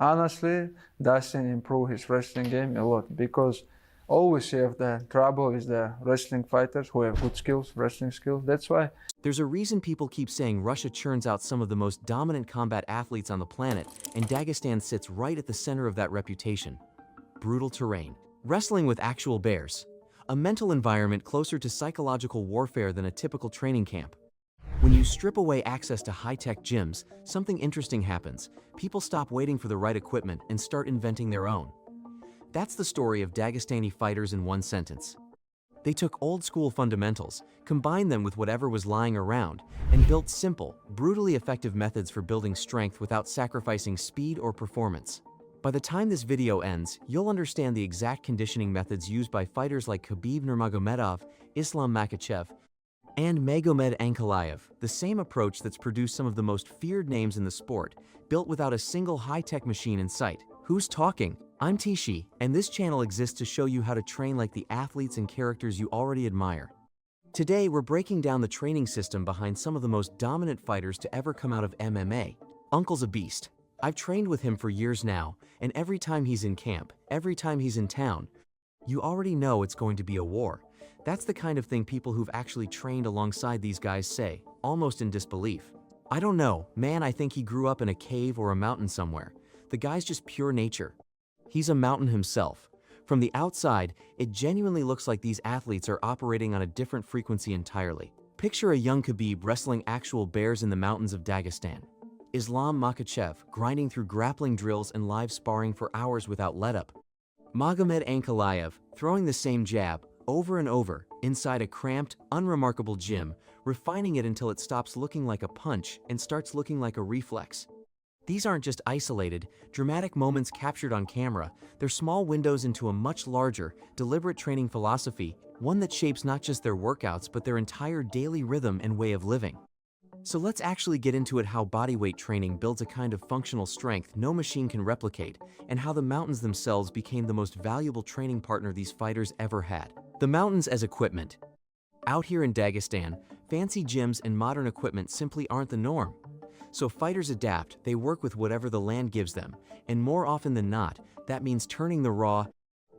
Honestly, Dustin improved his wrestling game a lot because always you have the trouble with the wrestling fighters who have good skills, wrestling skills. That's why There's a reason people keep saying Russia churns out some of the most dominant combat athletes on the planet, and Dagestan sits right at the center of that reputation. Brutal terrain. Wrestling with actual bears. A mental environment closer to psychological warfare than a typical training camp. When you strip away access to high-tech gyms, something interesting happens. People stop waiting for the right equipment and start inventing their own. That's the story of Dagestani fighters in one sentence. They took old-school fundamentals, combined them with whatever was lying around, and built simple, brutally effective methods for building strength without sacrificing speed or performance. By the time this video ends, you'll understand the exact conditioning methods used by fighters like Khabib Nurmagomedov, Islam Makhachev, and Magomed Ankalaev, the same approach that's produced some of the most feared names in the sport, built without a single high-tech machine in sight. Who's talking? I'm Tishi, and this channel exists to show you how to train like the athletes and characters you already admire. Today, we're breaking down the training system behind some of the most dominant fighters to ever come out of MMA. Uncle's a beast. I've trained with him for years now, and every time he's in camp, every time he's in town, you already know it's going to be a war. That's the kind of thing people who've actually trained alongside these guys say, almost in disbelief. I don't know, man, I think he grew up in a cave or a mountain somewhere. The guy's just pure nature. He's a mountain himself. From the outside, it genuinely looks like these athletes are operating on a different frequency entirely. Picture a young Khabib wrestling actual bears in the mountains of Dagestan. Islam Makhachev grinding through grappling drills and live sparring for hours without let-up. Magomed Ankalaev throwing the same jab over and over inside a cramped, unremarkable gym, refining it until it stops looking like a punch and starts looking like a reflex. These aren't just isolated, dramatic moments captured on camera, they're small windows into a much larger, deliberate training philosophy, one that shapes not just their workouts but their entire daily rhythm and way of living. So let's actually get into it, how bodyweight training builds a kind of functional strength no machine can replicate, and how the mountains themselves became the most valuable training partner these fighters ever had. The mountains as equipment. Out here in Dagestan, fancy gyms and modern equipment simply aren't the norm. So fighters adapt, they work with whatever the land gives them, and more often than not, that means turning the raw,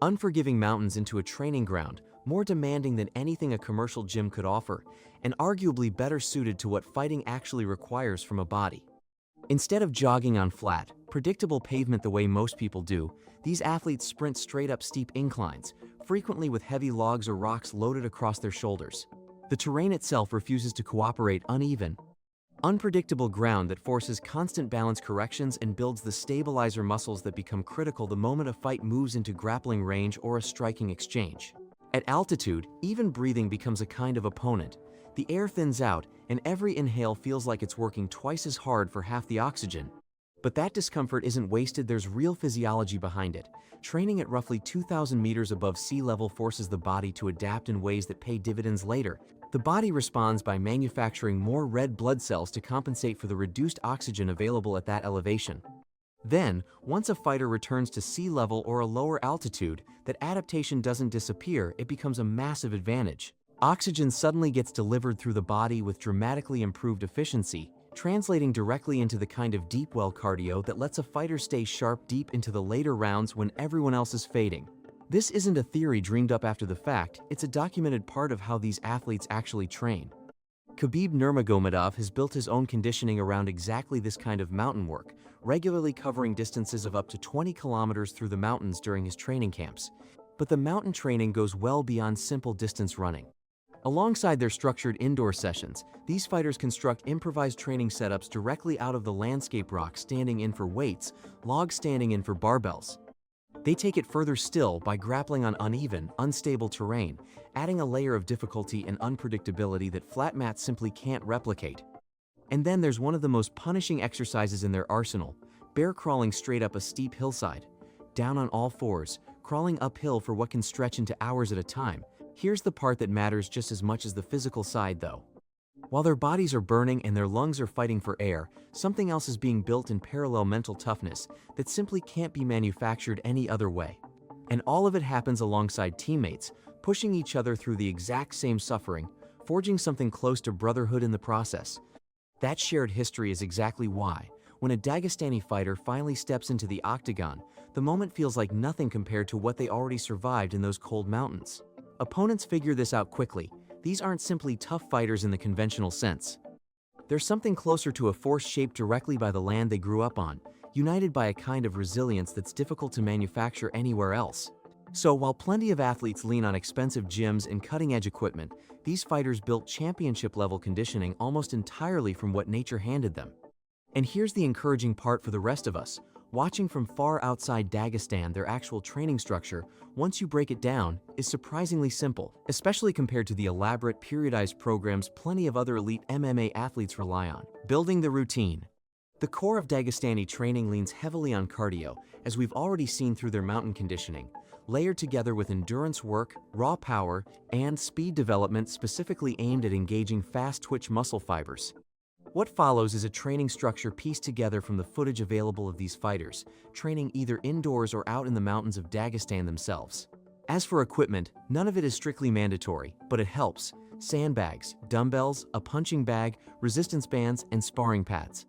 unforgiving mountains into a training ground, more demanding than anything a commercial gym could offer, and arguably better suited to what fighting actually requires from a body. Instead of jogging on flat, predictable pavement the way most people do, these athletes sprint straight up steep inclines, frequently with heavy logs or rocks loaded across their shoulders. The terrain itself refuses to cooperate. Uneven, unpredictable ground that forces constant balance corrections and builds the stabilizer muscles that become critical the moment a fight moves into grappling range or a striking exchange. At altitude, even breathing becomes a kind of opponent. The air thins out, and every inhale feels like it's working twice as hard for half the oxygen. But that discomfort isn't wasted, there's real physiology behind it. Training at roughly 2,000 meters above sea level forces the body to adapt in ways that pay dividends later. The body responds by manufacturing more red blood cells to compensate for the reduced oxygen available at that elevation. Then, once a fighter returns to sea level or a lower altitude, that adaptation doesn't disappear, it becomes a massive advantage. Oxygen suddenly gets delivered through the body with dramatically improved efficiency, translating directly into the kind of deep well cardio that lets a fighter stay sharp deep into the later rounds when everyone else is fading. This isn't a theory dreamed up after the fact, it's a documented part of how these athletes actually train. Khabib Nurmagomedov has built his own conditioning around exactly this kind of mountain work, regularly covering distances of up to 20 kilometers through the mountains during his training camps. But the mountain training goes well beyond simple distance running. Alongside their structured indoor sessions, these fighters construct improvised training setups directly out of the landscape, rock standing in for weights, logs standing in for barbells. They take it further still by grappling on uneven, unstable terrain, adding a layer of difficulty and unpredictability that flat mats simply can't replicate. And then there's one of the most punishing exercises in their arsenal, bear crawling straight up a steep hillside, down on all fours, crawling uphill for what can stretch into hours at a time. Here's the part that matters just as much as the physical side though. While their bodies are burning and their lungs are fighting for air, something else is being built in parallel: mental toughness that simply can't be manufactured any other way. And all of it happens alongside teammates, pushing each other through the exact same suffering, forging something close to brotherhood in the process. That shared history is exactly why, When a Dagestani fighter finally steps into the octagon, the moment feels like nothing compared to what they already survived in those cold mountains. Opponents figure this out quickly. These aren't simply tough fighters in the conventional sense. They're something closer to a force shaped directly by the land they grew up on, united by a kind of resilience that's difficult to manufacture anywhere else. So while plenty of athletes lean on expensive gyms and cutting-edge equipment, these fighters built championship-level conditioning almost entirely from what nature handed them. And here's the encouraging part for the rest of us. Watching from far outside Dagestan, their actual training structure, once you break it down, is surprisingly simple, especially compared to the elaborate periodized programs plenty of other elite MMA athletes rely on. Building the routine. The core of Dagestani training leans heavily on cardio, as we've already seen through their mountain conditioning, layered together with endurance work, raw power, and speed development specifically aimed at engaging fast-twitch muscle fibers. What follows is a training structure pieced together from the footage available of these fighters, training either indoors or out in the mountains of Dagestan themselves. As for equipment, none of it is strictly mandatory, but it helps. Sandbags, dumbbells, a punching bag, resistance bands, and sparring pads.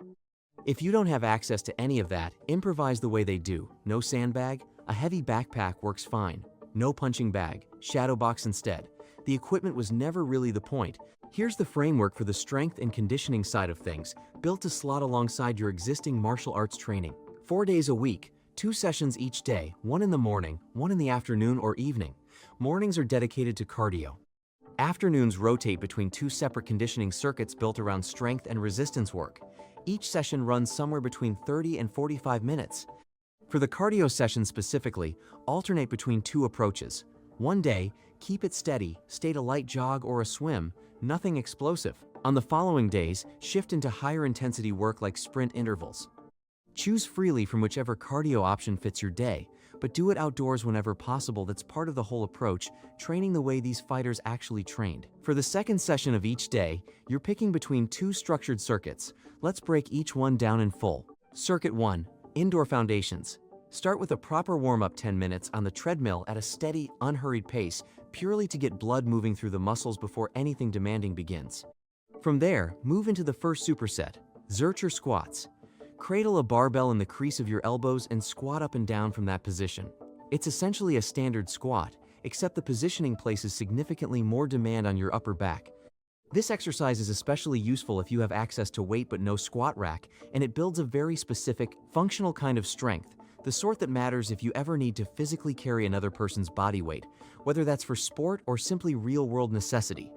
If you don't have access to any of that, improvise the way they do. No sandbag? A heavy backpack works fine. No punching bag. Shadow box instead. The equipment was never really the point. Here's the framework for the strength and conditioning side of things, built to slot alongside your existing martial arts training. 4 days a week, 2 sessions each day, 1 in the morning, 1 in the afternoon or evening. Mornings are dedicated to cardio. Afternoons rotate between 2 separate conditioning circuits built around strength and resistance work. Each session runs somewhere between 30 and 45 minutes. For the cardio session specifically, alternate between 2 approaches. One day, keep it steady, state a light jog or a swim, nothing explosive. On the following days, shift into higher intensity work like sprint intervals. Choose freely from whichever cardio option fits your day, but do it outdoors whenever possible. That's part of the whole approach, training the way these fighters actually trained. For the second session of each day, you're picking between 2 structured circuits. Let's break each one down in full. Circuit 1. Indoor foundations. Start with a proper warm-up 10 minutes on the treadmill at a steady, unhurried pace, purely to get blood moving through the muscles before anything demanding begins. From there, move into the first superset, Zercher squats. Cradle a barbell in the crease of your elbows and squat up and down from that position. It's essentially a standard squat, except the positioning places significantly more demand on your upper back. This exercise is especially useful if you have access to weight but no squat rack, and it builds a very specific, functional kind of strength, the sort that matters if you ever need to physically carry another person's body weight, whether that's for sport or simply real-world necessity.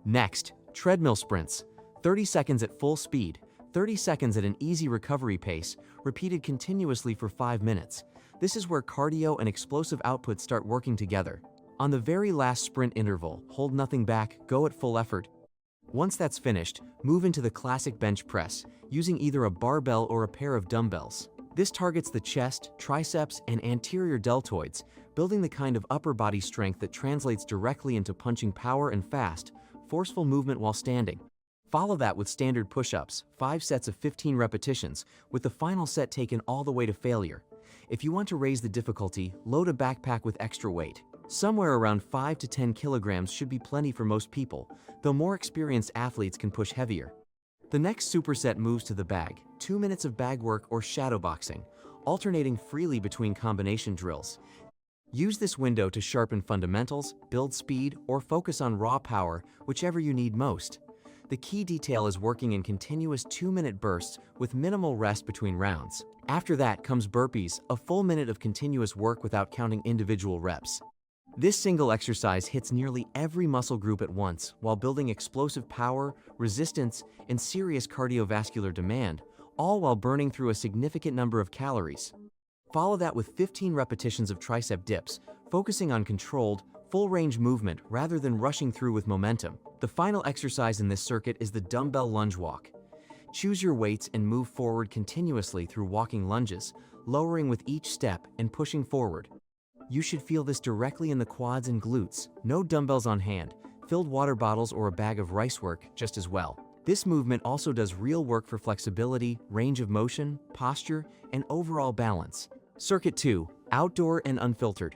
Next, treadmill sprints. 30 seconds at full speed, 30 seconds at an easy recovery pace, repeated continuously for 5 minutes. This is where cardio and explosive output start working together. On the very last sprint interval, hold nothing back, go at full effort. Once that's finished, move into the classic bench press, using either a barbell or a pair of dumbbells. This targets the chest, triceps, and anterior deltoids, building the kind of upper body strength that translates directly into punching power and fast, forceful movement while standing. Follow that with standard push-ups, 5 sets of 15 repetitions, with the final set taken all the way to failure. If you want to raise the difficulty, load a backpack with extra weight. Somewhere around 5 to 10 kilograms should be plenty for most people, though more experienced athletes can push heavier. The next superset moves to the bag, 2 minutes of bag work or shadow boxing, alternating freely between combination drills. Use this window to sharpen fundamentals, build speed, or focus on raw power, whichever you need most. The key detail is working in continuous 2-minute bursts with minimal rest between rounds. After that comes burpees, a full minute of continuous work without counting individual reps. This single exercise hits nearly every muscle group at once while building explosive power, resistance, and serious cardiovascular demand, all while burning through a significant number of calories. Follow that with 15 repetitions of tricep dips, focusing on controlled, full-range movement rather than rushing through with momentum. The final exercise in this circuit is the dumbbell lunge walk. Choose your weights and move forward continuously through walking lunges, lowering with each step and pushing forward. You should feel this directly in the quads and glutes. No dumbbells on hand, filled water bottles or a bag of rice work just as well. This movement also does real work for flexibility, range of motion, posture, and overall balance. Circuit 2, outdoor and unfiltered.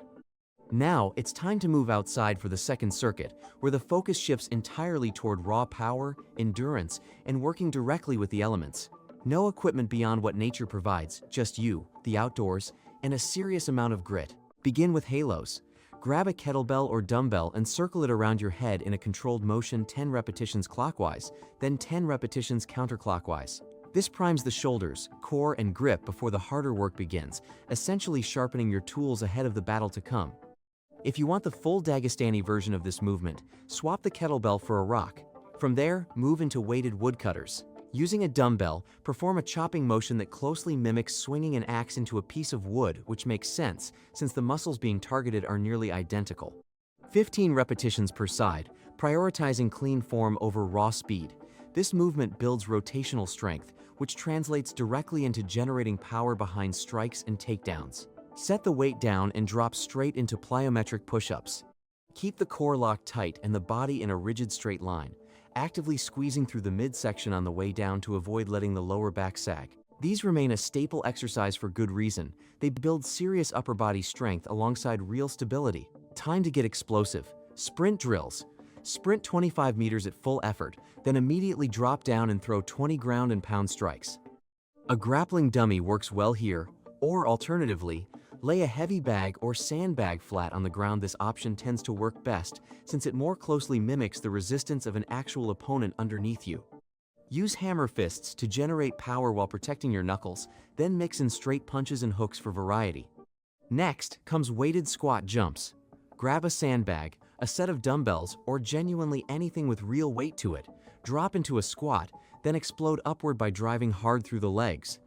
Now, it's time to move outside for the second circuit, where the focus shifts entirely toward raw power, endurance, and working directly with the elements. No equipment beyond what nature provides, just you, the outdoors, and a serious amount of grit. Begin with halos. Grab a kettlebell or dumbbell and circle it around your head in a controlled motion 10 repetitions clockwise, then 10 repetitions counterclockwise. This primes the shoulders, core, and grip before the harder work begins, essentially sharpening your tools ahead of the battle to come. If you want the full Dagestani version of this movement, swap the kettlebell for a rock. From there, move into weighted woodcutters. Using a dumbbell, perform a chopping motion that closely mimics swinging an axe into a piece of wood, which makes sense since the muscles being targeted are nearly identical. 15 repetitions per side, prioritizing clean form over raw speed. This movement builds rotational strength, which translates directly into generating power behind strikes and takedowns. Set the weight down and drop straight into plyometric push-ups. Keep the core locked tight and the body in a rigid straight line, actively squeezing through the midsection on the way down to avoid letting the lower back sag. These remain a staple exercise for good reason. They build serious upper body strength alongside real stability. Time to get explosive. Sprint drills. Sprint 25 meters at full effort, then immediately drop down and throw 20 ground and pound strikes. A grappling dummy works well here, or alternatively, lay a heavy bag or sandbag flat on the ground. This option tends to work best since it more closely mimics the resistance of an actual opponent underneath you. Use hammer fists to generate power while protecting your knuckles, then mix in straight punches and hooks for variety. Next comes weighted squat jumps. Grab a sandbag, a set of dumbbells, or genuinely anything with real weight to it. Drop into a squat, then explode upward by driving hard through the legs.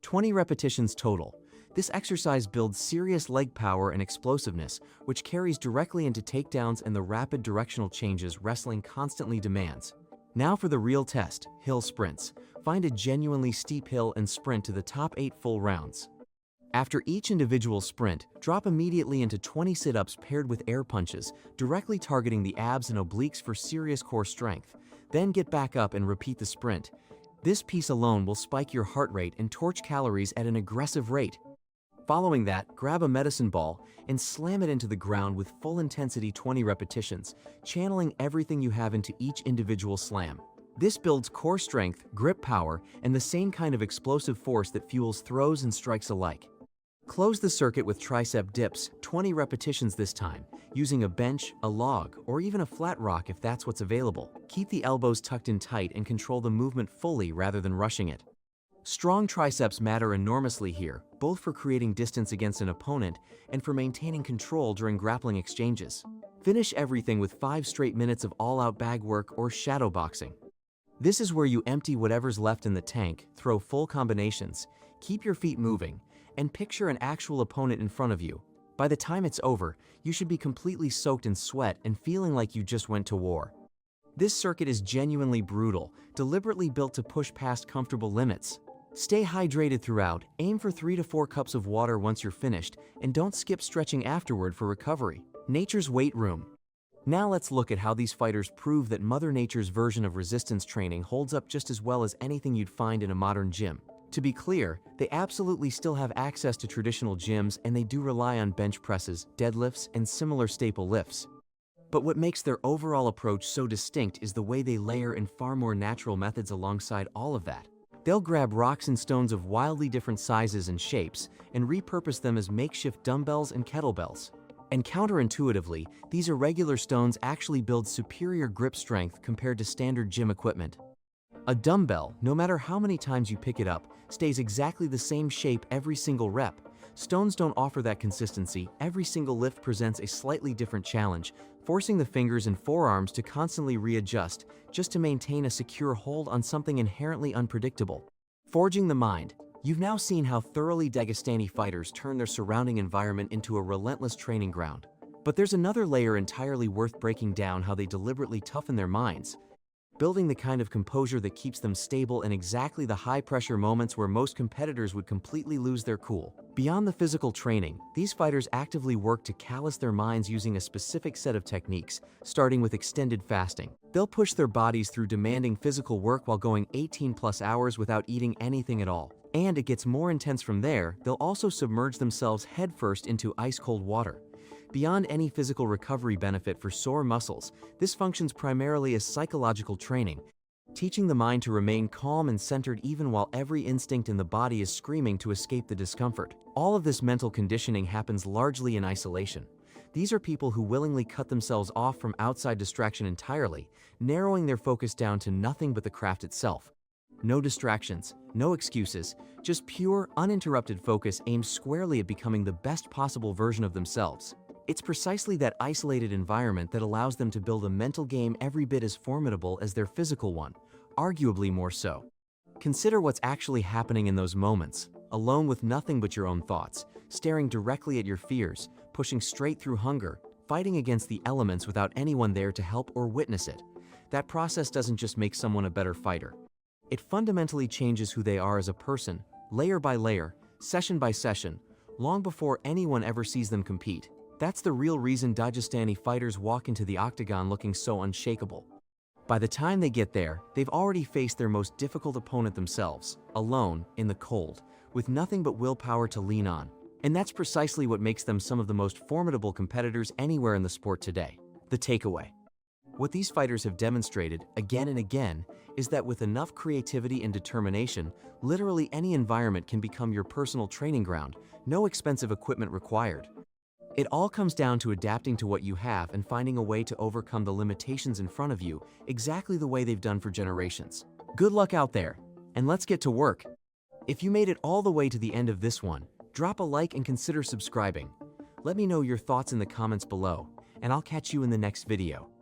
20 repetitions total. This exercise builds serious leg power and explosiveness, which carries directly into takedowns and the rapid directional changes wrestling constantly demands. Now for the real test, hill sprints. Find a genuinely steep hill and sprint to the top 8 full rounds. After each individual sprint, drop immediately into 20 sit-ups paired with air punches, directly targeting the abs and obliques for serious core strength. Then get back up and repeat the sprint. This piece alone will spike your heart rate and torch calories at an aggressive rate. Following that, grab a medicine ball and slam it into the ground with full intensity 20 repetitions, channeling everything you have into each individual slam. This builds core strength, grip power, and the same kind of explosive force that fuels throws and strikes alike. Close the circuit with tricep dips, 20 repetitions this time, using a bench, a log, or even a flat rock if that's what's available. Keep the elbows tucked in tight and control the movement fully rather than rushing it. Strong triceps matter enormously here, both for creating distance against an opponent and for maintaining control during grappling exchanges. Finish everything with 5 straight minutes of all-out bag work or shadow boxing. This is where you empty whatever's left in the tank, throw full combinations, keep your feet moving, and picture an actual opponent in front of you. By the time it's over, you should be completely soaked in sweat and feeling like you just went to war. This circuit is genuinely brutal, deliberately built to push past comfortable limits. Stay hydrated throughout, aim for 3 to 4 cups of water once you're finished, and don't skip stretching afterward for recovery. Nature's weight room. Now let's look at how these fighters prove that Mother Nature's version of resistance training holds up just as well as anything you'd find in a modern gym. To be clear, they absolutely still have access to traditional gyms and they do rely on bench presses, deadlifts, and similar staple lifts. But what makes their overall approach so distinct is the way they layer in far more natural methods alongside all of that. They'll grab rocks and stones of wildly different sizes and shapes and repurpose them as makeshift dumbbells and kettlebells. And counterintuitively, these irregular stones actually build superior grip strength compared to standard gym equipment. A dumbbell, no matter how many times you pick it up, stays exactly the same shape every single rep. Stones don't offer that consistency. Every single lift presents a slightly different challenge, forcing the fingers and forearms to constantly readjust just to maintain a secure hold on something inherently unpredictable. Forging the mind. You've now seen how thoroughly Dagestani fighters turn their surrounding environment into a relentless training ground. But there's another layer entirely worth breaking down: how they deliberately toughen their minds, building the kind of composure that keeps them stable in exactly the high-pressure moments where most competitors would completely lose their cool. Beyond the physical training, these fighters actively work to callous their minds using a specific set of techniques, starting with extended fasting. They'll push their bodies through demanding physical work while going 18+ hours without eating anything at all. And it gets more intense from there. They'll also submerge themselves headfirst into ice-cold water. Beyond any physical recovery benefit for sore muscles, this functions primarily as psychological training. teaching the mind to remain calm and centered even while every instinct in the body is screaming to escape the discomfort. All of this mental conditioning happens largely in isolation. These are people who willingly cut themselves off from outside distraction entirely, narrowing their focus down to nothing but the craft itself. No distractions, no excuses, just pure, uninterrupted focus aimed squarely at becoming the best possible version of themselves. It's precisely that isolated environment that allows them to build a mental game every bit as formidable as their physical one, arguably more so. Consider what's actually happening in those moments, alone with nothing but your own thoughts, staring directly at your fears, pushing straight through hunger, fighting against the elements without anyone there to help or witness it. That process doesn't just make someone a better fighter. It fundamentally changes who they are as a person, layer by layer, session by session, long before anyone ever sees them compete. That's the real reason Dagestani fighters walk into the octagon looking so unshakable. By the time they get there, they've already faced their most difficult opponent themselves, alone, in the cold, with nothing but willpower to lean on. And that's precisely what makes them some of the most formidable competitors anywhere in the sport today. The takeaway. What these fighters have demonstrated, again and again, is that with enough creativity and determination, literally any environment can become your personal training ground, no expensive equipment required. It all comes down to adapting to what you have and finding a way to overcome the limitations in front of you, exactly the way they've done for generations. Good luck out there, and let's get to work. If you made it all the way to the end of this one, drop a like and consider subscribing. Let me know your thoughts in the comments below, and I'll catch you in the next video.